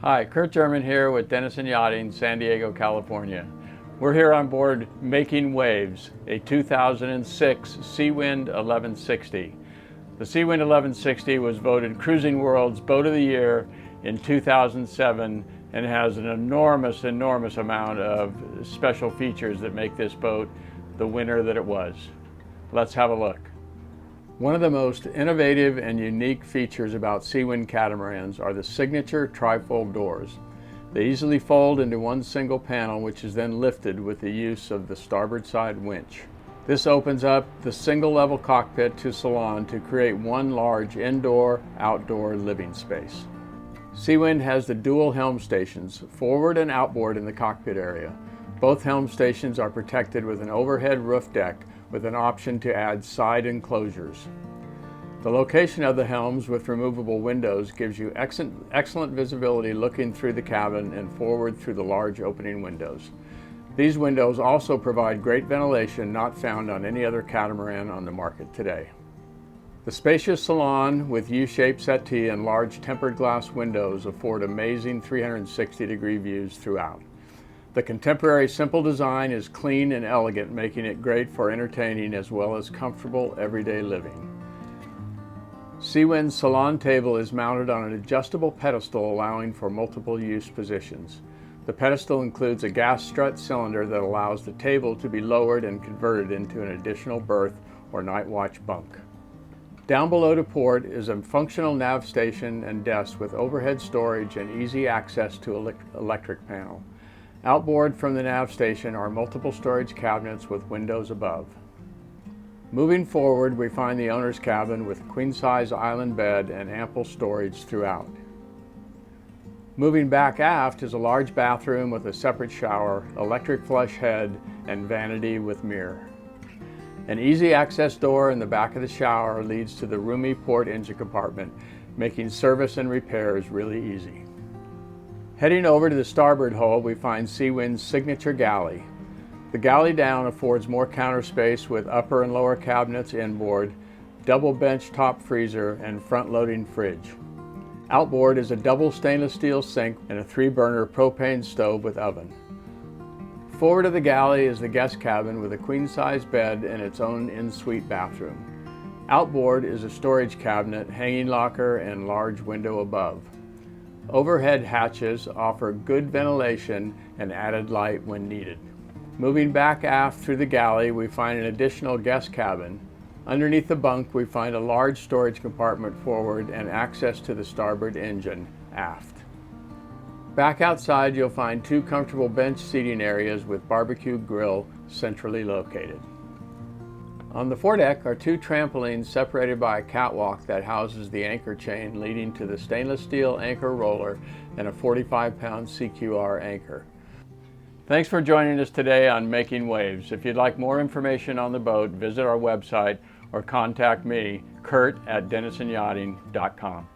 Hi, Kurt German here with Denison Yachting, San Diego, California. We're here on board Making Waves, a 2006 Seawind 1160. The Seawind 1160 was voted Cruising World's Boat of the Year in 2007 and has an enormous amount of special features that make this boat the winner that it was. Let's have a look. One of the most innovative and unique features about Seawind catamarans are the signature trifold doors. They easily fold into one single panel, which is then lifted with the use of the starboard side winch. This opens up the single level cockpit to salon to create one large indoor-outdoor living space. Seawind has the dual helm stations, forward and outboard in the cockpit area. Both helm stations are protected with an overhead roof deck with an option to add side enclosures. The location of the helms with removable windows gives you excellent visibility looking through the cabin and forward through the large opening windows. These windows also provide great ventilation not found on any other catamaran on the market today. The spacious salon with U-shaped settee and large tempered glass windows afford amazing 360-degree views throughout. The contemporary simple design is clean and elegant, making it great for entertaining as well as comfortable everyday living. Seawind's salon table is mounted on an adjustable pedestal allowing for multiple use positions. The pedestal includes a gas strut cylinder that allows the table to be lowered and converted into an additional berth or night watch bunk. Down below to port is a functional nav station and desk with overhead storage and easy access to electric panel. Outboard from the nav station are multiple storage cabinets with windows above. Moving forward, we find the owner's cabin with a queen-size island bed and ample storage throughout. Moving back aft is a large bathroom with a separate shower, electric flush head, and vanity with mirror. An easy access door in the back of the shower leads to the roomy port engine compartment, making service and repairs really easy. Heading over to the starboard hull, we find Seawind's signature galley. The galley down affords more counter space with upper and lower cabinets inboard, double bench top freezer, and front-loading fridge. Outboard is a double stainless steel sink and a 3-burner propane stove with oven. Forward of the galley is the guest cabin with a queen-size bed and its own in-suite bathroom. Outboard is a storage cabinet, hanging locker, and large window above. Overhead hatches offer good ventilation and added light when needed. Moving back aft through the galley, we find an additional guest cabin. Underneath the bunk, we find a large storage compartment forward and access to the starboard engine aft. Back outside, you'll find 2 comfortable bench seating areas with barbecue grill centrally located. On the foredeck are 2 trampolines separated by a catwalk that houses the anchor chain leading to the stainless steel anchor roller and a 45-pound CQR anchor. Thanks for joining us today on Making Waves. If you'd like more information on the boat, visit our website or contact me, Kurt at DenisonYachting.com.